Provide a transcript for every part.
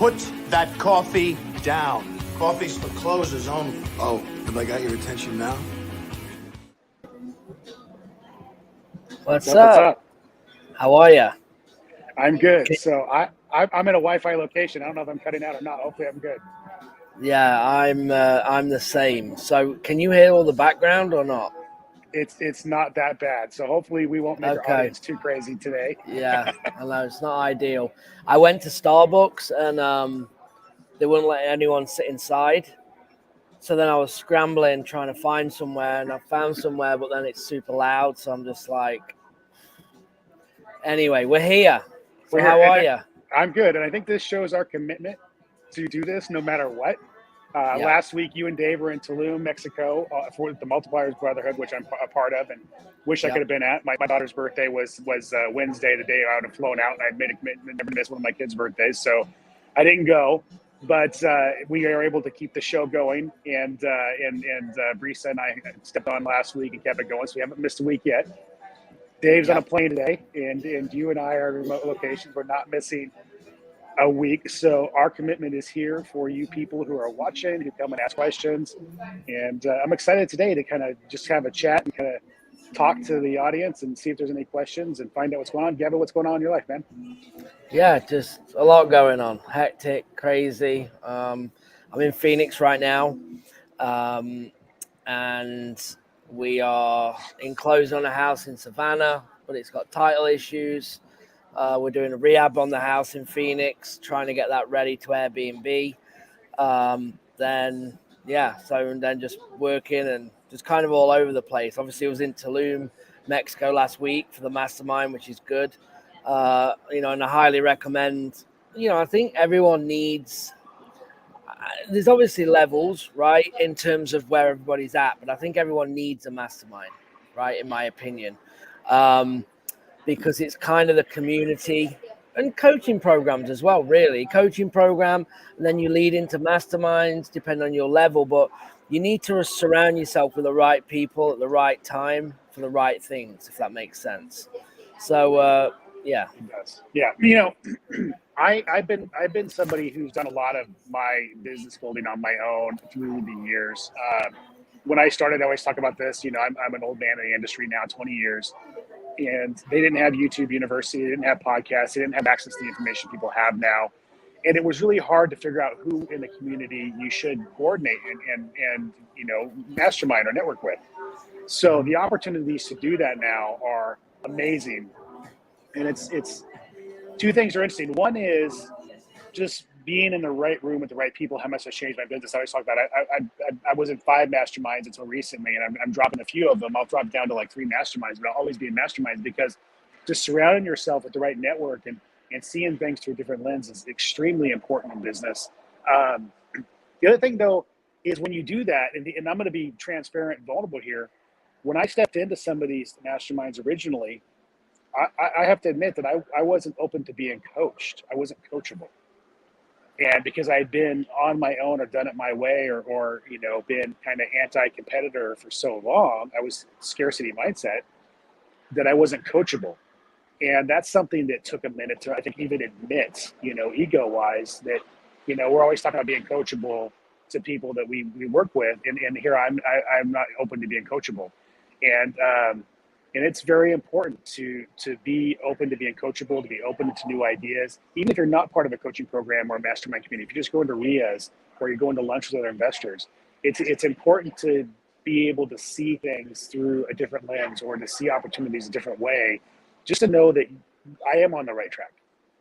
Put that coffee down. Coffee's for closers only. Oh, have I got your attention now? What's up? How are you? I'm good. So I'm in a Wi-Fi location. I don't know if I'm cutting out or not. Hopefully I'm good. Yeah, I'm the same. So can you hear all the background or not? It's not that bad. So hopefully we won't make our audience too crazy today. Yeah, I know it's not ideal. I went to Starbucks and they wouldn't let anyone sit inside. So then I was scrambling trying to find somewhere, and I found somewhere, but then it's super loud. So I'm just like, anyway, we're here. So how are you? I'm good, and I think this shows our commitment to do this no matter what. Last week, you and Dave were in Tulum, Mexico, for the Multipliers Brotherhood, which I'm a part of, and wish I could have been at. My daughter's birthday was Wednesday, the day I would have flown out, and I'd made a commitment never to miss one of my kids' birthdays, so I didn't go. But we are able to keep the show going, and Brisa and I stepped on last week and kept it going, so we haven't missed a week yet. Dave's on a plane today, and you and I are in remote locations. We're not missing a week. So our commitment is here for you people who are watching, who come and ask questions. And I'm excited today to kind of just have a chat and kind of talk to the audience and see if there's any questions and find out what's going on. Gavin, what's going on in your life, man? Yeah, just a lot going on. Hectic, crazy. I'm in Phoenix right now. And we are enclosed on a house in Savannah, but it's got title issues. We're doing a rehab on the house in Phoenix, trying to get that ready to Airbnb. Then just working and just kind of all over the place. Obviously, I was in Tulum, Mexico last week for the mastermind, which is good. And I highly recommend, I think everyone needs, there's obviously levels, right, in terms of where everybody's at, but I think everyone needs a mastermind, right, in my opinion. Because it's kind of the community and coaching programs as well, really. Coaching program, and then you lead into masterminds, depending on your level. But you need to surround yourself with the right people at the right time for the right things, if that makes sense. So, yeah. It does. Yeah. I've been somebody who's done a lot of my business building on my own through the years. When I started, I always talk about this. I'm an old man in the industry now, 20 years. And they didn't have YouTube University, they didn't have podcasts, they didn't have access to the information people have now. And it was really hard to figure out who in the community you should coordinate and mastermind or network with. So the opportunities to do that now are amazing. And it's two things are interesting. One is just being in the right room with the right people, how much has changed my business. I always talk about it. I was in 5 masterminds until recently, and I'm dropping a few of them. I'll drop down to like 3 masterminds, but I'll always be in masterminds because just surrounding yourself with the right network and seeing things through a different lens is extremely important in business. The other thing, though, is when you do that, and I'm going to be transparent and vulnerable here, when I stepped into some of these masterminds originally, I have to admit that I wasn't open to being coached. I wasn't coachable. And because I had been on my own or done it my way or been kind of anti-competitor for so long, I was scarcity mindset that I wasn't coachable. And that's something that took a minute to, I think, even admit, ego-wise that, we're always talking about being coachable to people that we work with. And here I'm not open to being coachable. And it's very important to be open to being coachable, to be open to new ideas. Even if you're not part of a coaching program or a mastermind community, if you just go into RIAs or you're going to lunch with other investors, it's important to be able to see things through a different lens or to see opportunities a different way, just to know that I am on the right track,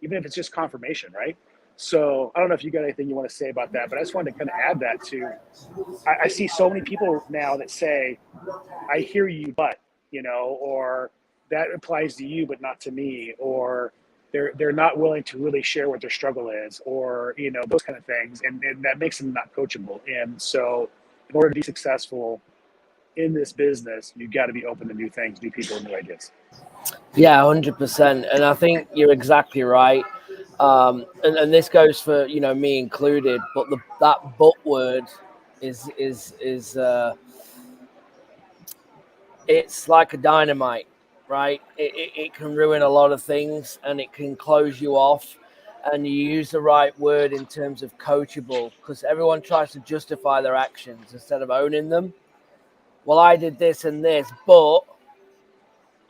even if it's just confirmation, right? So I don't know if you got anything you want to say about that, but I just wanted to kind of add that to, I see so many people now that say, I hear you, but, or that applies to you, but not to me, or they're not willing to really share what their struggle is, or, those kind of things. And that makes them not coachable. And so in order to be successful in this business, you've got to be open to new things, new people, new ideas. Yeah, 100%. And I think you're exactly right. And this goes for, me included, but that but word is it's like a dynamite, right? It can ruin a lot of things and it can close you off. and you use the right word in terms of coachable, because everyone tries to justify their actions instead of owning them. Well, I did this and this, but,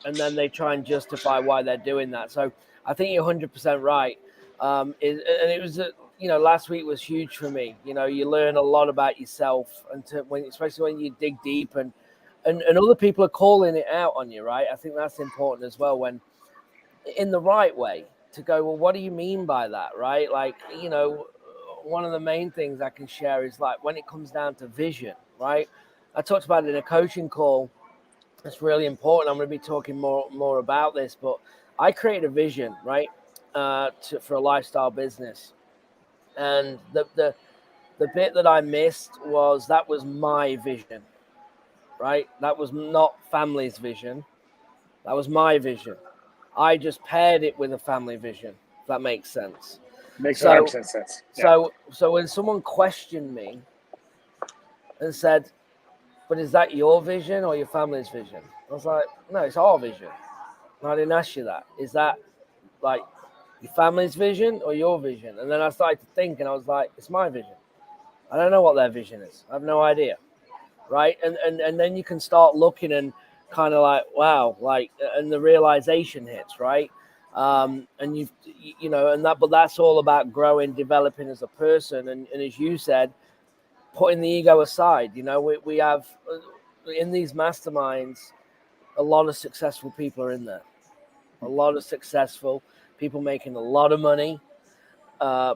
and then they try and justify why they're doing that. So I think you're 100% right. And it was, last week was huge for me. You learn a lot about yourself, and especially when you dig deep and other people are calling it out on you, right? I think that's important as well, when in the right way, to go, well, what do you mean by that, right? Like, one of the main things I can share is, like, when it comes down to vision, right? I talked about it in a coaching call. It's really important. I'm going to be talking more about this, but I created a vision, right, for a lifestyle business. And the bit that I missed was that was my vision, right? That was not family's vision. That was my vision. I just paired it with a family vision, if that makes sense. Makes So, 100% sense. Yeah. so when someone questioned me and said, "But is that your vision or your family's vision?" I was like, "No, it's our vision." And I didn't ask you that. Is that like your family's vision or your vision? And then I started to think, and I was like, "It's my vision. I don't know what their vision is. I have no idea." Right? And then you can start looking and kind of like, wow, like, and the realization hits, right? And but that's all about growing, developing as a person. And as you said, putting the ego aside. We have in these masterminds, a lot of successful people are in there. A lot of successful people making a lot of money,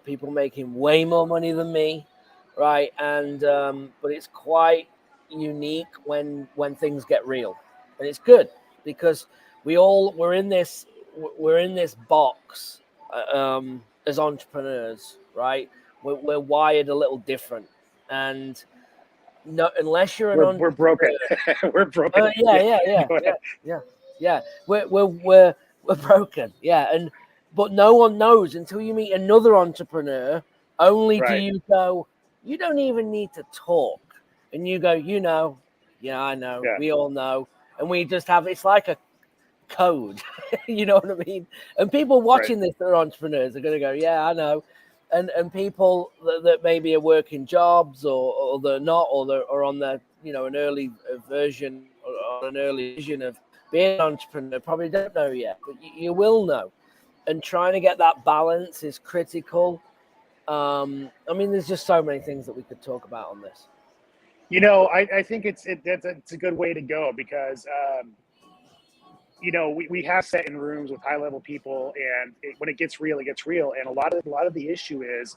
people making way more money than me, right? And but it's quite unique when things get real, and it's good because we're in this box as entrepreneurs, right? We're wired a little different, and no, unless you're an We're broken. entrepreneur. We're broken. Go ahead. Yeah. We're broken. Yeah, but no one knows until you meet another entrepreneur. Only do Right. you go. You don't even need to talk, and you go. Yeah, I know. Yeah. We all know, and we just have. It's like a code. You know what I mean? And people Right. watching this that are entrepreneurs are going to go, yeah, I know. And people that maybe are working jobs or they're not, or they're or on the an early version or an early vision of being an entrepreneur probably don't know yet, but you will know. And trying to get that balance is critical. I mean, there's just so many things that we could talk about on this. I think it's a good way to go because we have set in rooms with high level people, and when it gets real, it gets real. And a lot of the issue is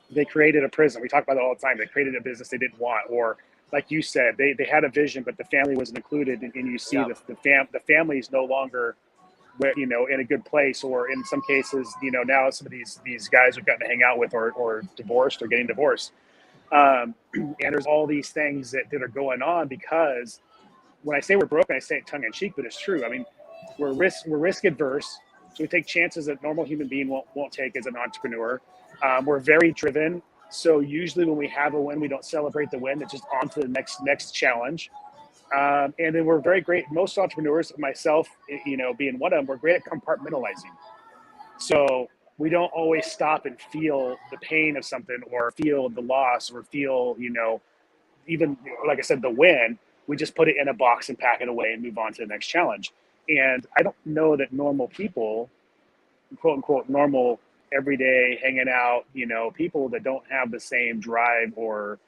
they created a prison. We talk about it all the time. They created a business they didn't want, or like you said, they had a vision, but the family wasn't included, and you see the family is no longer in a good place, or in some cases, now some of these guys we've gotten to hang out with or divorced or getting divorced. And there's all these things that are going on because when I say we're broken, I say it tongue in cheek, but it's true. I mean, we're risk adverse, so we take chances that normal human being won't take as an entrepreneur. We're very driven, so usually when we have a win, we don't celebrate the win. It's just on to the next challenge. And then we're very great. Most entrepreneurs, myself, being one of them, we're great at compartmentalizing. So we don't always stop and feel the pain of something, or feel the loss, or feel, even like I said, the win. We just put it in a box and pack it away and move on to the next challenge. And I don't know that normal people, quote unquote, normal, everyday, hanging out, people that don't have the same drive or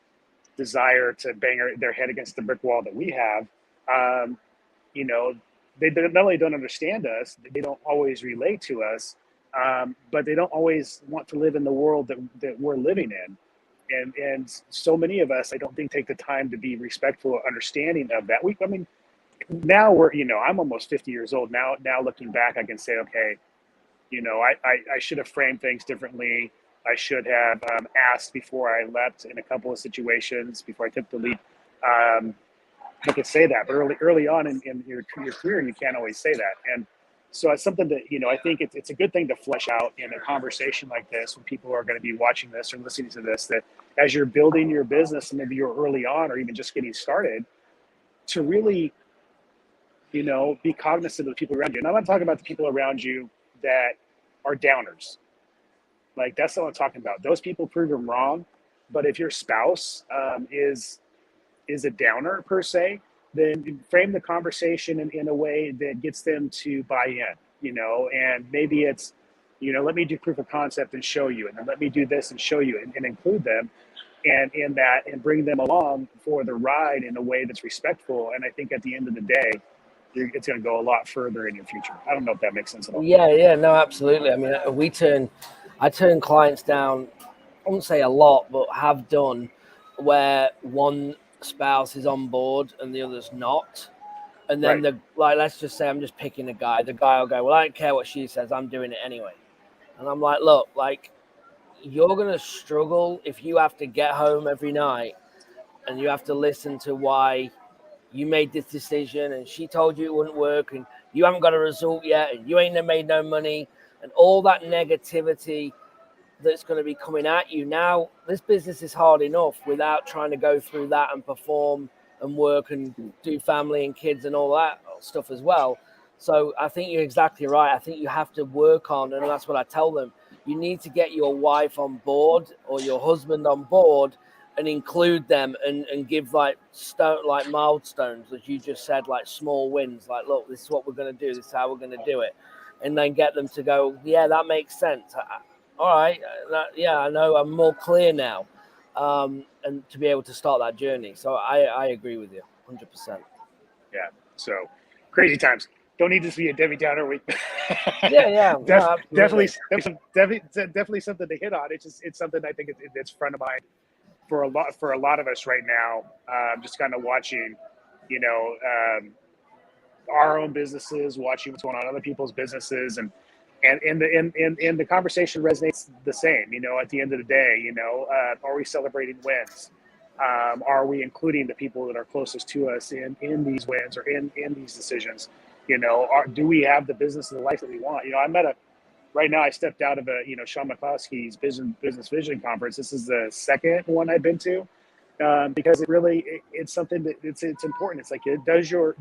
desire to bang their head against the brick wall that we have, they not only don't understand us, they don't always relate to us, but they don't always want to live in the world that we're living in. And so many of us, I don't think, take the time to be respectful or understanding of that. Now I'm almost 50 years old now. Now looking back, I can say, okay, I should have framed things differently. I should have asked before I leapt in a couple of situations before I took the leap. I could say that, but early on in your career, you can't always say that. And so it's something that, I think it's a good thing to flesh out in a conversation like this when people are going to be watching this or listening to this, that as you're building your business, and maybe you're early on or even just getting started, to really, be cognizant of the people around you. And I'm not talking about the people around you that are downers. Like, that's what I'm talking about. Those people prove them wrong. But if your spouse is a downer per se, then frame the conversation in a way that gets them to buy in, and maybe it's, let me do proof of concept and show you, and then let me do this and show you, and include them and in that, and bring them along for the ride in a way that's respectful. And I think at the end of the day, it's going to go a lot further in your future. I don't know if that makes sense at all. Yeah, no, absolutely. I mean, I turn clients down, I wouldn't say a lot, but have done, where one spouse is on board and the other's not. And then let's just say I'm just picking a guy. The guy will go, well, I don't care what she says, I'm doing it anyway. And I'm like, look, like, you're going to struggle if you have to get home every night and you have to listen to why you made this decision and she told you it wouldn't work and you haven't got a result yet and you ain't made no money and all that negativity that's going to be coming at you. Now, this business is hard enough without trying to go through that and perform and work and do family and kids and all that stuff as well. So I think you're exactly right. I think you have to work on, and that's what I tell them, you need to get your wife on board or your husband on board and include them and give like milestones, as you just said, like small wins, like, look, this is what we're going to do, this is how we're going to do it, and then get them to go, yeah, that makes sense. All right, I know, I'm more clear now, and to be able to start that journey. So I agree with you 100%. Yeah, so crazy times. Don't need this to be a Debbie Downer week. Definitely something to hit on. It's something I think it's front of mind for a lot of us right now. Just kind of watching, our own businesses, watching what's going on in other people's businesses, and the conversation resonates the same. At the end of the day, are we celebrating wins? Are we including the people that are closest to us in these wins or in these decisions? Do we have the business and the life that we want? Right now I stepped out of Sean McCloskey's business vision conference. This is the second one I've been to, because it's something that it's important. It's like, does your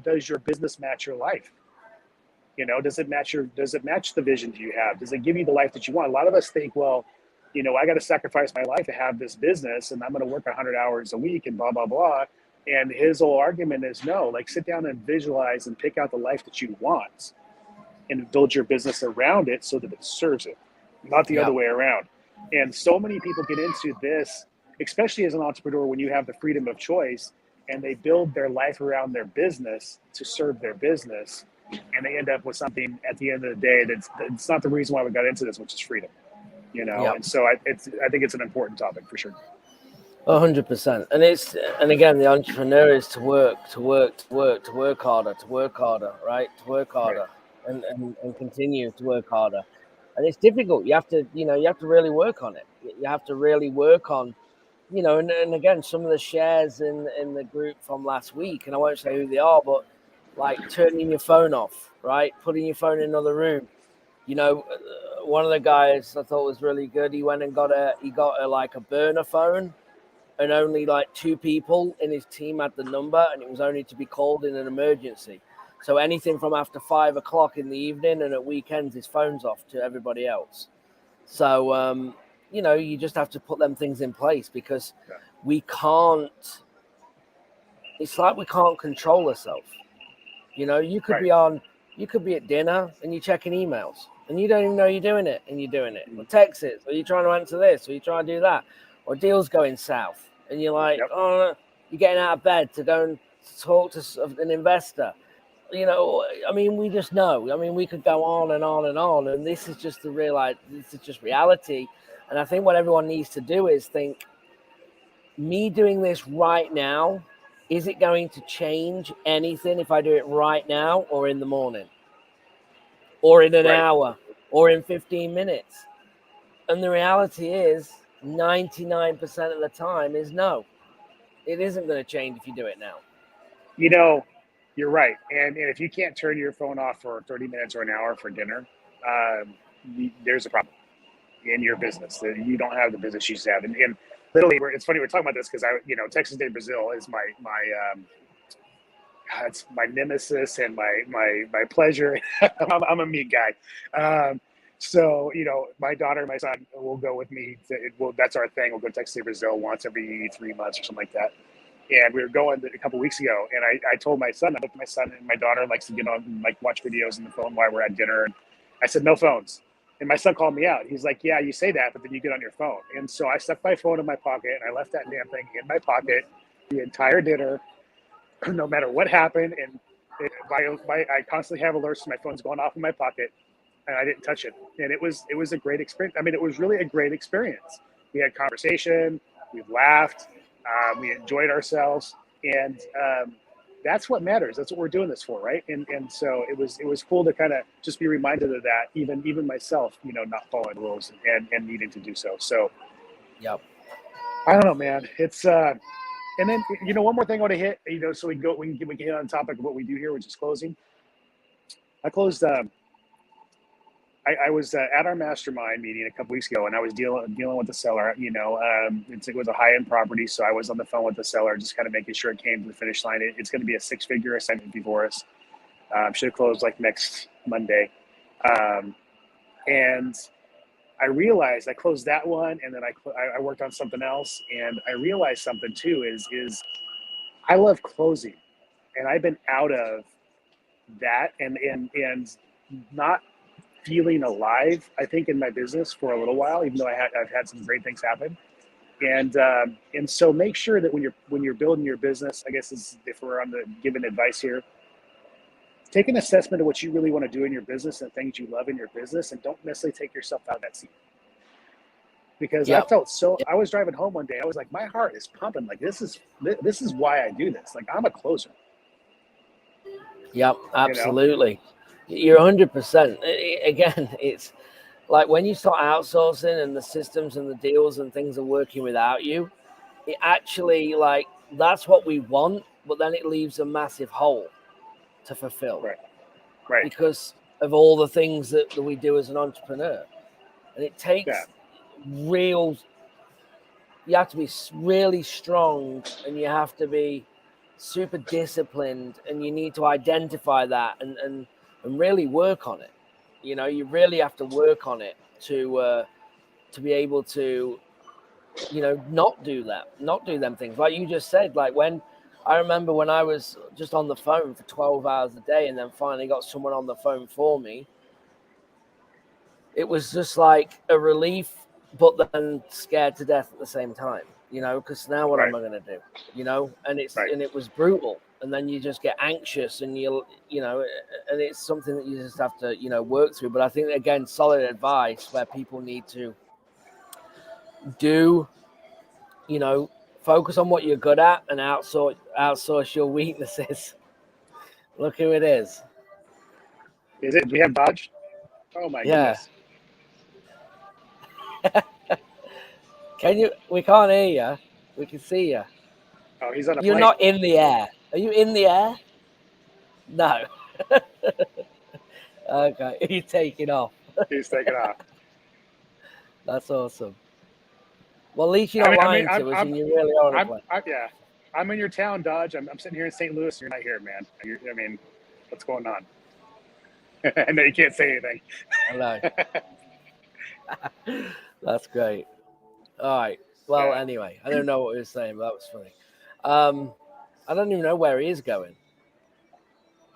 business match your life? Does it match the vision that you have? Does it give you the life that you want? A lot of us think, well, I got to sacrifice my life to have this business, and I'm going to work 100 hours a week and blah, blah, blah. And his whole argument is, no, like, sit down and visualize and pick out the life that you want and build your business around it so that it serves it, not the other way around. And so many people get into this, especially as an entrepreneur, when you have the freedom of choice, and they build their life around their business to serve their business. And they end up with something at the end of the day that's not the reason why we got into this, which is freedom. And so I think it's an important topic for sure. 100%. And again, the entrepreneur is to work harder, right? To work harder, and continue to work harder. And it's difficult. You have to really work on it. You have to really work on, and again, some of the shares in the group from last week, and I won't say who they are, but like turning your phone off, right? Putting your phone in another room. One of the guys I thought was really good. He went and got a burner phone, and only like 2 people in his team had the number, and it was only to be called in an emergency. So anything from after 5 o'clock in the evening and at weekends, his phone's off to everybody else. So, you just have to put them things in place, because we can't, it's like we can't control ourselves. You could be at dinner and you're checking emails and you don't even know you're doing it, and you're doing it. Or text it, or you're trying to answer this, or you're trying to do that, or deals going south, and you're like, oh, you're getting out of bed to go and talk to an investor. We just know. We could go on and on and on, and this is just this is just reality. And I think what everyone needs to do is think, me doing this right now, is it going to change anything if I do it right now, or in the morning, or in an hour, or in 15 minutes? And the reality is 99% of the time is no. It isn't going to change if you do it now. You're right. And if you can't turn your phone off for 30 minutes or an hour for dinner, there's a problem in your business. You don't have the business you used to have. And literally, it's funny we're talking about this, because Texas Day Brazil is my it's my nemesis and my pleasure. I'm a meat guy. So, my daughter and my son will go with me. That's our thing. We'll go to Texas, Brazil once every 3 months or something like that. And we were going a couple weeks ago, and I told my son, I looked at my son, and my daughter likes to get on and watch videos on the phone while we're at dinner. And I said, no phones. And my son called me out. He's like, yeah, you say that, but then you get on your phone. And so I stuck my phone in my pocket, and I left that damn thing in my pocket the entire dinner, no matter what happened. And I constantly have alerts to my phone's going off in my pocket, and I didn't touch it. And it was a great experience. I mean, it was really a great experience. We had conversation, we laughed, we enjoyed ourselves, and that's what matters. That's what we're doing this for, right? And so it was cool to kind of just be reminded of that, even myself, not following rules and needing to do so. So, Yep. I don't know, man. It's and then one more thing I want to hit, so we can hit on the topic of what we do here, which is closing. I closed. I was at our mastermind meeting a couple weeks ago, and I was dealing with the seller. It was a high-end property, so I was on the phone with the seller, just kind of making sure it came to the finish line. It's going to be a 6-figure assignment for us. Should have closed next Monday, and I realized I closed that one, and then I worked on something else, and I realized something too is I love closing, and I've been out of that and not feeling alive, I think, in my business for a little while, even though I've had some great things happen. And so make sure that when you're building your business, I guess if we're on the giving advice here, take an assessment of what you really want to do in your business and things you love in your business, and don't necessarily take yourself out of that seat. Because I felt I was driving home one day, I was like, my heart is pumping. This is why I do this. I'm a closer. Yep, absolutely. You're 100%. Again, it's like when you start outsourcing and the systems and the deals and things are working without you, it actually that's what we want, but then it leaves a massive hole to fulfill. Right. Because of all the things that we do as an entrepreneur. And it takes you have to be really strong, and you have to be super disciplined, and you need to identify that and really work on it. You really have to work on it to be able to, not do them things. Like you just said, when I remember when I was just on the phone for 12 hours a day and then finally got someone on the phone for me, it was just like a relief, but then scared to death at the same time, because now what am I going to do, and and it was brutal. And then you just get anxious, and and it's something that you just have to, work through. But I think, again, solid advice where people need to do, focus on what you're good at and outsource your weaknesses. Look who it is. Is it? Do we have Dodge? Oh my goodness. We can't hear you. We can see you. Oh, he's on a plane. You're not in the air. Are you in the air? No. Okay, he's taking off. He's taking off. That's awesome. Well, at least you're not lying to us, and you really are on a plane. I'm in your town, Dodge. I'm sitting here in St. Louis. You're not here, man. What's going on? I know you can't say anything. Hello. That's great. All right. Well, anyway, I don't know what he was saying, but that was funny. I don't even know where he is going.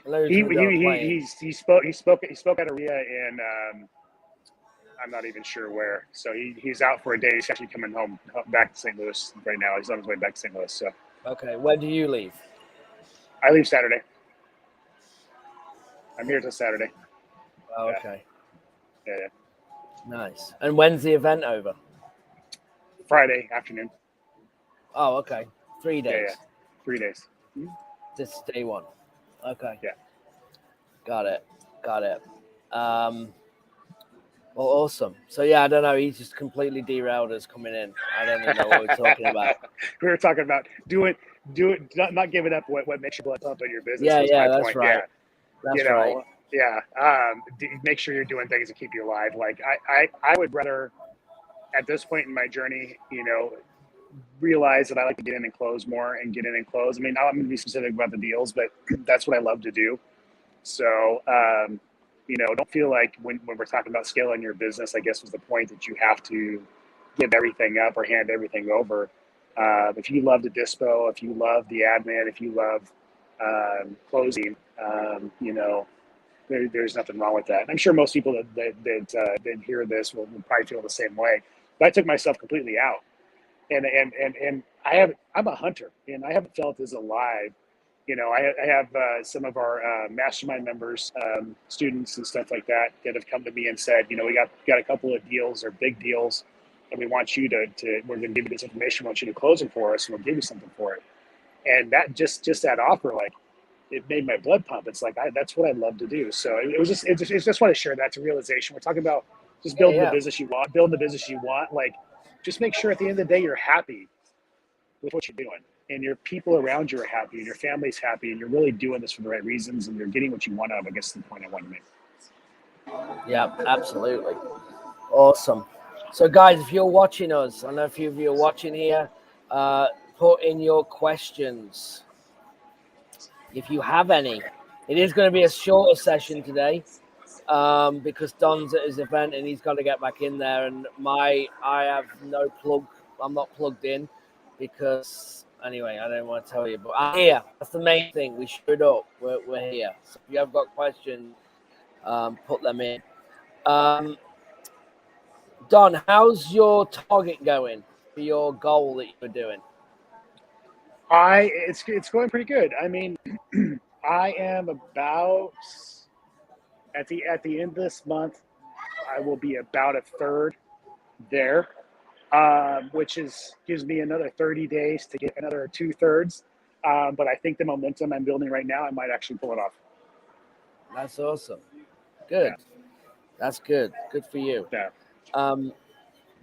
He spoke at a RIA in I'm not even sure where. So he's out for a day. He's actually coming home back to St. Louis right now. He's on his way back to St. Louis. So okay, when do you leave? I leave Saturday. I'm here till Saturday. Oh, okay. Yeah. Nice. And when's the event over? Friday afternoon. Oh, okay. 3 days. Yeah. 3 days. Mm-hmm. This is day one. Okay. Yeah. Got it. Well, awesome. So, yeah, I don't know. He's just completely derailed us coming in. I don't even know what we're talking about. We were talking about do it, not giving up what makes your blood pump in your business. Yeah, that's point. Right. Yeah. That's right. Yeah. Make sure you're doing things to keep you alive. I would rather, at this point in my journey, realize that I like to get in and close more and get in and close. I mean, I'm going to be specific about the deals, but that's what I love to do. So, Don't feel like when we're talking about scaling your business, I guess was the point that you have to give everything up or hand everything over. If you love the dispo, if you love the admin, if you love closing, there's nothing wrong with that. And I'm sure most people that hear this will probably feel the same way. But I took myself completely out, and I'm a hunter, and I haven't felt as alive. I have some of our mastermind members, students and stuff like that have come to me and said, we got a couple of deals or big deals, and we want you to we're going to give you this information. We want you to close them for us, and we'll give you something for it. And that just that offer, like, it made my blood pump. It's like that's what I love to do. So it just want to share that to realization. We're talking about just building the business you want, Like, just make sure at the end of the day you're happy with what you're doing, and your people around you are happy, and your family's happy, and you're really doing this for the right reasons, and you're getting what you want out of it. I guess is the point I want to make. Yeah, absolutely. Awesome. So, guys, if you're watching us, I know a few of you are watching here, put in your questions if you have any. It is going to be a shorter session today because Don's at his event and he's got to get back in there. And I have no plug. I'm not plugged in because, anyway, I don't want to tell you. But I'm here. That's the main thing. We showed up. We're here. So if you have got questions, put them in. Don, how's your target going for your goal that you're doing? It's going pretty good. I mean, I am about at the end of this month, I will be about a third there, which gives me another 30 days to get another 2/3. But I think the momentum I'm building right now, I might actually pull it off. That's awesome. Good. Yeah. That's good. Good for you. Yeah.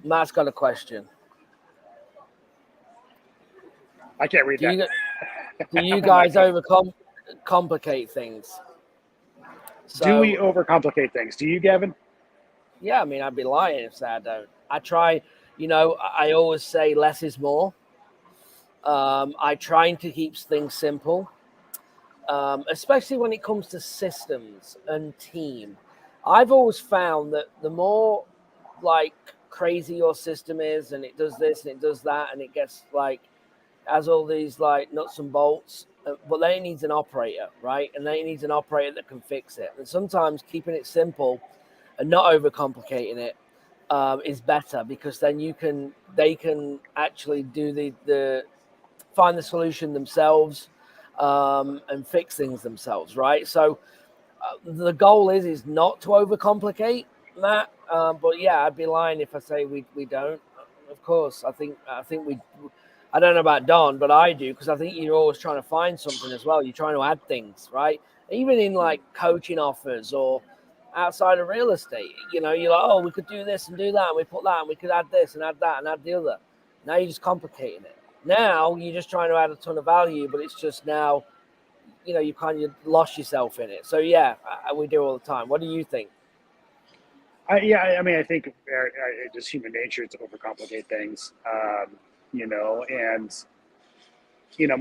Matt's got a question. I can't read that. Do you guys overcomplicate things? So, do we overcomplicate things? Do you, Gavin? Yeah, I mean, I'd be lying if I don't. I try, I always say less is more. I try to keep things simple, especially when it comes to systems and team. I've always found that the more like crazy your system is, and it does this and it does that, and it gets like has all these like nuts and bolts, but then it needs an operator, right? And then it needs an operator that can fix it. And sometimes keeping it simple and not overcomplicating it is better, because then they can actually do the find the solution themselves and fix things themselves, right? So the goal is not to overcomplicate, Matt. But yeah, I'd be lying if I say we don't. Of course, I think we. I don't know about Don, but I do, because I think you're always trying to find something as well. You're trying to add things, right? Even in like coaching offers or outside of real estate, you're like, oh, we could do this and do that, and we put that, and we could add this and add that and add the other. Now you're just complicating it. Now you're just trying to add a ton of value, but it's just now, you kind of lost yourself in it. So yeah, we do all the time. What do you think? I mean, I think just human nature to overcomplicate things. And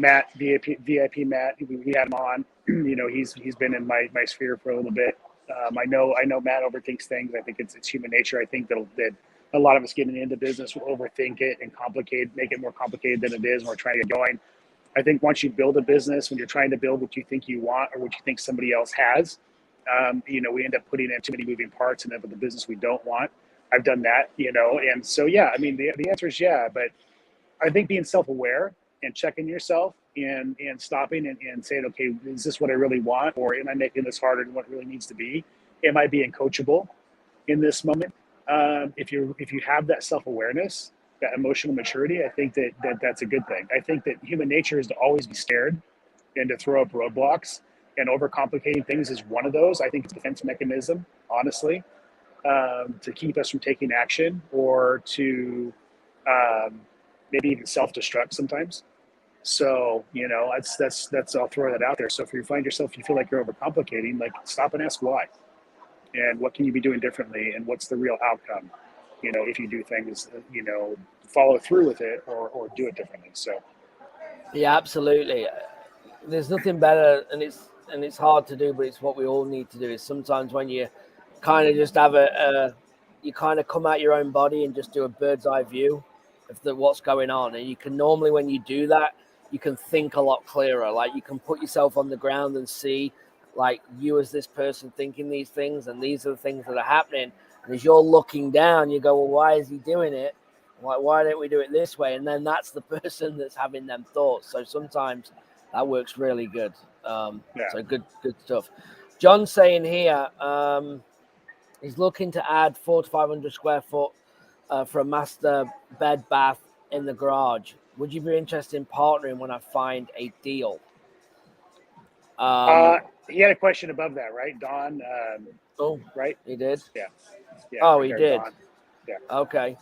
Matt, VIP Matt, we had him on. He's been in my sphere for a little bit. I know Matt overthinks things. I think it's human nature. I think that a lot of us getting into business will overthink it and make it more complicated than it is. And we're trying to get going. I think once you build a business, when you're trying to build what you think you want or what you think somebody else has, we end up putting in too many moving parts and end up with the business we don't want. I've done that, and so, yeah, I mean, the answer is yeah, but I think being self-aware and checking yourself and stopping and saying, okay, is this what I really want? Or am I making this harder than what it really needs to be? Am I being coachable in this moment? If you have that self-awareness, that emotional maturity, I think that's a good thing. I think that human nature is to always be scared and to throw up roadblocks, and overcomplicating things is one of those. I think it's a defense mechanism, honestly, to keep us from taking action or to maybe even self-destruct sometimes. So, that's I'll throw that out there. So if you find yourself, you feel like you're overcomplicating, like, stop and ask why, and what can you be doing differently, and what's the real outcome, if you do things, follow through with it or do it differently. So yeah, absolutely. There's nothing better, and it's and it's hard to do, but it's what we all need to do. Is sometimes when you kind of just have you kind of come out your own body and just do a bird's eye view of what's going on, and you can normally, when you do that, you can think a lot clearer. Like you can put yourself on the ground and see, like, you as this person thinking these things, and these are the things that are happening. And as you're looking down, you go, well, why is he doing it? Why don't we do it this way? And then that's the person that's having them thoughts. So sometimes that works really good. So good stuff. John's saying here, he's looking to add 400 to 500 square foot for a master bed bath in the garage. Would you be interested in partnering when I find a deal? He had a question above that, right, Don? Right? He did. Yeah. Oh, right he there, did. Don. Yeah. Okay.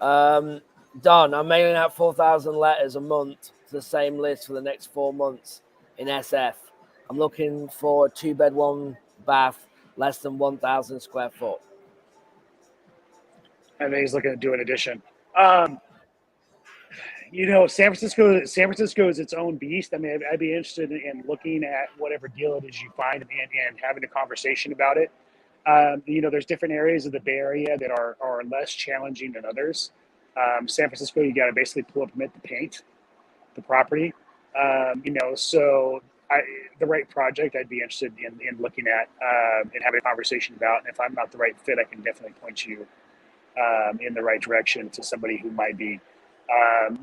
Don, I'm mailing out 4,000 letters a month to the same list for the next 4 months in SF. I'm looking for a 2-bed, 1-bath, less than 1,000 square foot. And then he's looking to do an addition. San Francisco is its own beast. I mean, I'd be interested in looking at whatever deal it is you find and having a conversation about it. There's different areas of the Bay Area that are less challenging than others. San Francisco, you got to basically pull a permit to paint the property. So the right project I'd be interested in looking at and having a conversation about. And if I'm not the right fit, I can definitely point you in the right direction to somebody who might be.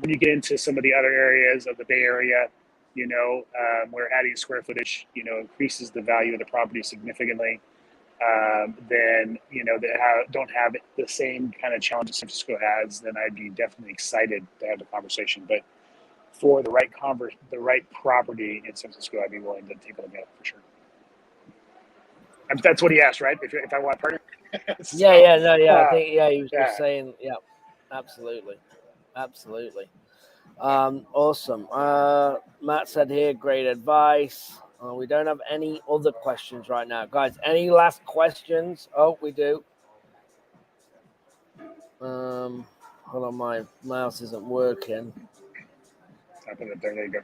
When you get into some of the other areas of the Bay Area, where adding square footage, increases the value of the property significantly, then, that don't have the same kind of challenges San Francisco has, then I'd be definitely excited to have the conversation. But for the right property in San Francisco, I'd be willing to take a look at it for sure. That's what he asked, right? If I want a partner. So, I think he was just saying, absolutely. Awesome. Matt said here, great advice. We don't have any other questions right now, guys. Any last questions? Oh, we do. Hold on, my mouse isn't working. There you go.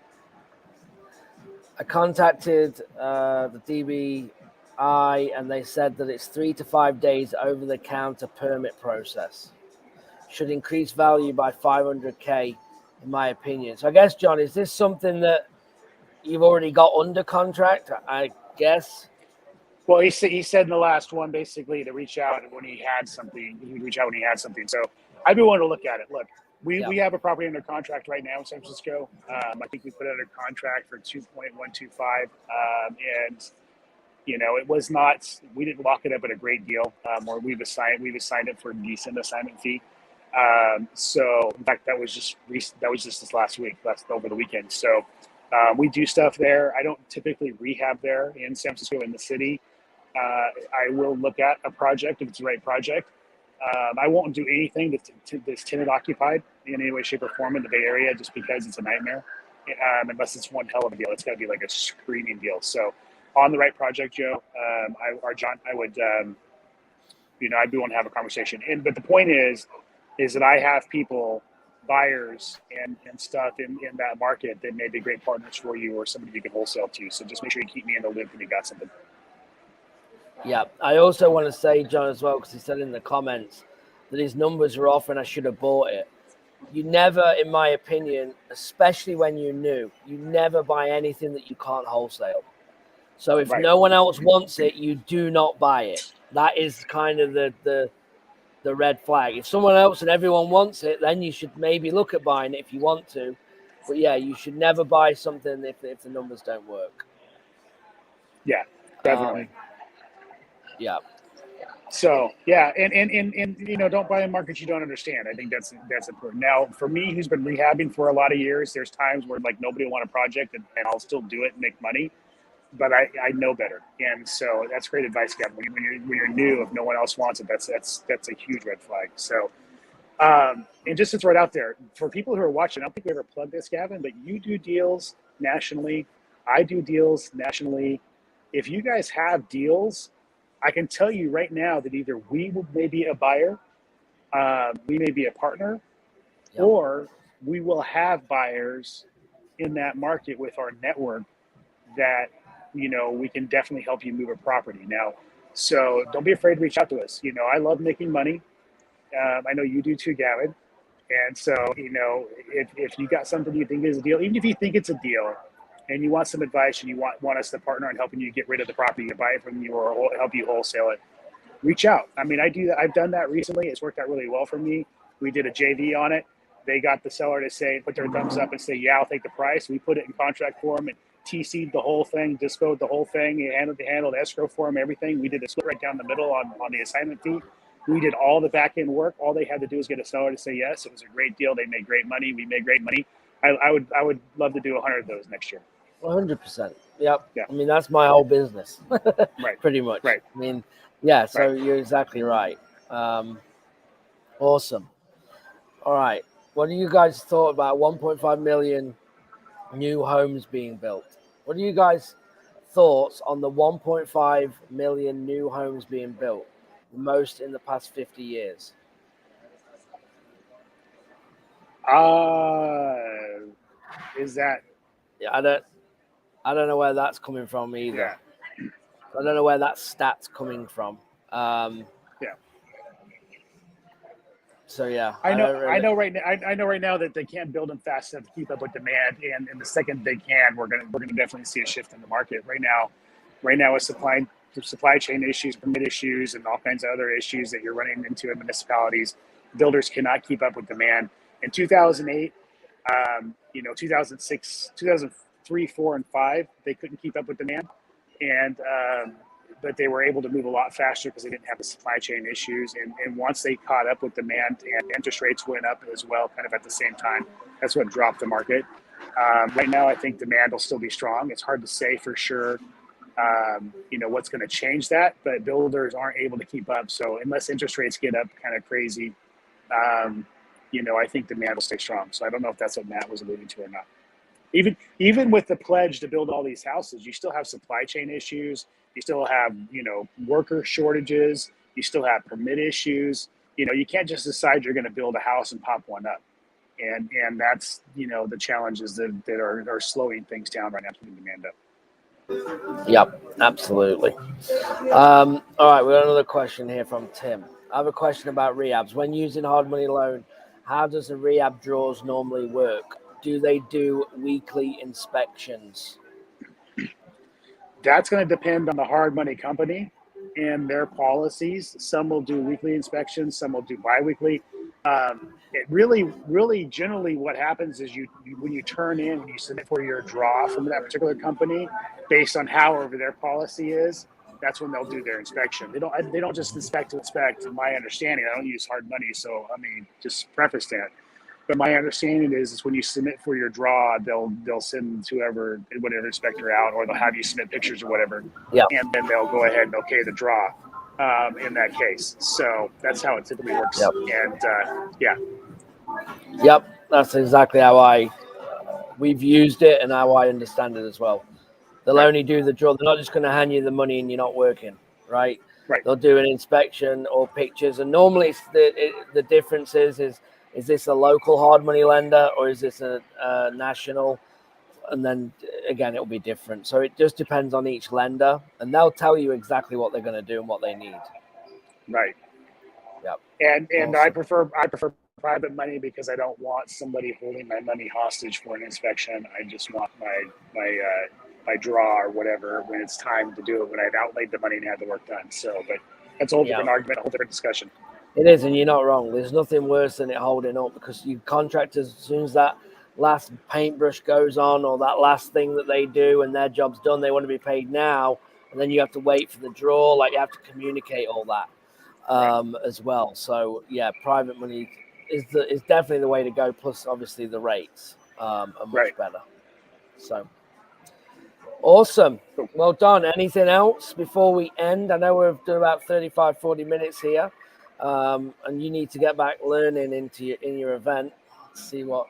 I contacted the DBI, and they said that it's 3 to 5 days over-the-counter permit process. Should increase value by 500K, in my opinion. So I guess, John, is this something that you've already got under contract, I guess? Well, he said in the last one, basically, to reach out when he had something. He would reach out when he had something. So I'd be willing to look at it. Look, we have a property under contract right now in San Francisco. I think we put it under contract for 2.125. And, it was not, we didn't lock it up at a great deal. Or we've assigned it for a decent assignment fee. So in fact, that was just this last week, over the weekend. So we do stuff there. I don't typically rehab there in San Francisco in the city. I will look at a project if it's the right project. I won't do anything that's tenant occupied in any way, shape, or form in the Bay Area, just because it's a nightmare. Unless it's one hell of a deal, it's got to be like a screaming deal. So on the right project, Joe, John, I would, I'd be willing to have a conversation. But the point is that I have people, buyers and stuff in that market that may be great partners for you, or somebody you can wholesale to. So just make sure you keep me in the loop when you got something. Yeah, I also want to say, John, as well, because he said in the comments that his numbers are off and I should have bought it. You never, in my opinion, especially when you're new, you never buy anything that you can't wholesale. So if no one else wants it, you do not buy it. That is kind of the red flag. If someone else and everyone wants it, then you should maybe look at buying it if you want to. But yeah, you should never buy something if the numbers don't work. Yeah, definitely. Yeah. So yeah, and don't buy in markets you don't understand. I think that's important. Now, for me, who's been rehabbing for a lot of years, there's times where like nobody will want a project, and I'll still do it and make money. But I know better, and so that's great advice, Gavin. When you're new, if no one else wants it, that's a huge red flag. So, and just to throw it out there for people who are watching, I don't think we ever plugged this, Gavin, but you do deals nationally. I do deals nationally. If you guys have deals, I can tell you right now that either we may be a buyer, we may be a partner, or we will have buyers in that market with our network that we can definitely help you move a property now. So don't be afraid to reach out to us. I love making money. I know you do too, Gavin. And so, if you got something you think is a deal, even if you think it's a deal and you want some advice and you want us to partner on helping you get rid of the property and buy it from you or help you wholesale it, reach out. I mean, I do that. I've done that recently. It's worked out really well for me. We did a JV on it. They got the seller to put their thumbs up and say, yeah, I'll take the price. We put it in contract form and TC'd the whole thing, disposed the whole thing, handled escrow form, everything. We did a split right down the middle on the assignment fee. We did all the back end work. All they had to do was get a seller to say yes. It was a great deal. They made great money. We made great money. I would love to do 100 of those next year. 100%. Yep. Yeah. I mean, that's my whole business. Right. Pretty much. Right. I mean, yeah, so Right. you're exactly right. Awesome. All right. What do you guys thought about 1.5 million new homes being built? What are you guys' thoughts on the 1.5 million new homes being built, the most in the past 50 years? Is that? Yeah, I don't know where that's coming from either. Yeah. I don't know where that stat's coming from. Yeah. So yeah, I know right now that they can't build them fast enough to keep up with demand, and the second they can, we're gonna definitely see a shift in the market. Right now with supply chain issues, permit issues, and all kinds of other issues that you're running into in municipalities, builders cannot keep up with demand. In 2008, 2006, 2003, 4, and 5, they couldn't keep up with demand, and but they were able to move a lot faster because they didn't have the supply chain issues. And once they caught up with demand and interest rates went up as well, kind of at the same time, that's what dropped the market. Right now, I think demand will still be strong. It's hard to say for sure, what's going to change that, but builders aren't able to keep up. So unless interest rates get up kind of crazy, I think demand will stay strong. So I don't know if that's what Matt was alluding to or not. Even with the pledge to build all these houses, you still have supply chain issues. You still have, worker shortages. You still have permit issues. You can't just decide you're going to build a house and pop one up. And that's, the challenges that are slowing things down right now, putting demand up. Yep, absolutely. All right, we got another question here from Tim. I have a question about rehabs. When using hard money loan, how does the rehab draws normally work? Do they do weekly inspections? That's going to depend on the hard money company and their policies. Some will do weekly inspections, some will do biweekly. It really generally what happens is you when you turn in, when you submit for your draw from that particular company, based on however their policy is, that's when they'll do their inspection. They don't just inspect to inspect. In my understanding, I don't use hard money, so just preface that. But my understanding is when you submit for your draw, they'll send whatever inspector out, or they'll have you submit pictures or whatever, and then they'll go ahead and okay the draw in that case. So that's how it typically works. Yep. And Yep, that's exactly how we've used it and how I understand it as well. They'll only do the draw. They're not just going to hand you the money and you're not working, right? Right. They'll do an inspection or pictures, and normally it's the difference is this a local hard money lender or is this a national? And then again, it'll be different. So it just depends on each lender, and they'll tell you exactly what they're going to do and what they need. Right. Yep. And Awesome. I prefer private money because I don't want somebody holding my money hostage for an inspection. I just want my draw or whatever when it's time to do it, when I've outlaid the money and had the work done. So, but that's a whole different argument, a whole different discussion. It is, and you're not wrong. There's nothing worse than it holding up, because you contractors, as soon as that last paintbrush goes on or that last thing that they do and their job's done, they want to be paid now, and then you have to wait for the draw. Like, you have to communicate all that as well. So yeah, private money is definitely the way to go. Plus, obviously, the rates are much better. So awesome. Well done. Anything else before we end? I know we've done about 35-40 minutes here. And you need to get back learning in your event, see what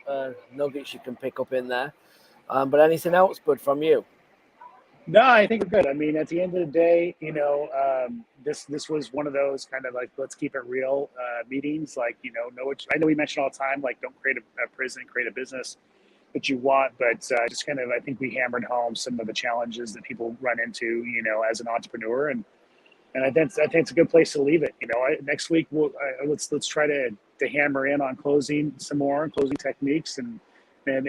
nuggets you can pick up in there. But anything else, bud, from you? No, I think we're good. I mean, at the end of the day, this was one of those kind of like, let's keep it real meetings. Like, I know we mention all the time, like, don't create a prison, create a business. that you want, but just kind of, I think we hammered home some of the challenges that people run into, as an entrepreneur, and I think it's a good place to leave it. Next week let's try to hammer in on closing some more, closing techniques and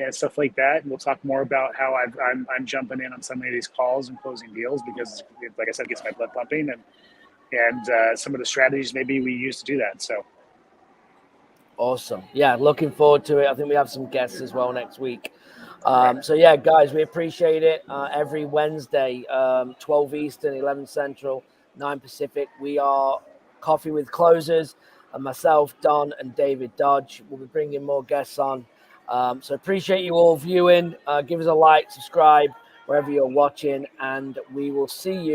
stuff like that. And we'll talk more about how I'm jumping in on some of these calls and closing deals because, like I said, it gets my blood pumping and some of the strategies maybe we use to do that. So. Awesome. Yeah, looking forward to it. I think we have some guests as well next week. So yeah, guys, we appreciate it. Every Wednesday, 12 Eastern, 11 Central, 9 Pacific, we are Coffee with Closers, and myself, Don, and David Dodge will be bringing more guests on. So appreciate you all viewing. Give us a like, subscribe wherever you're watching, and we will see you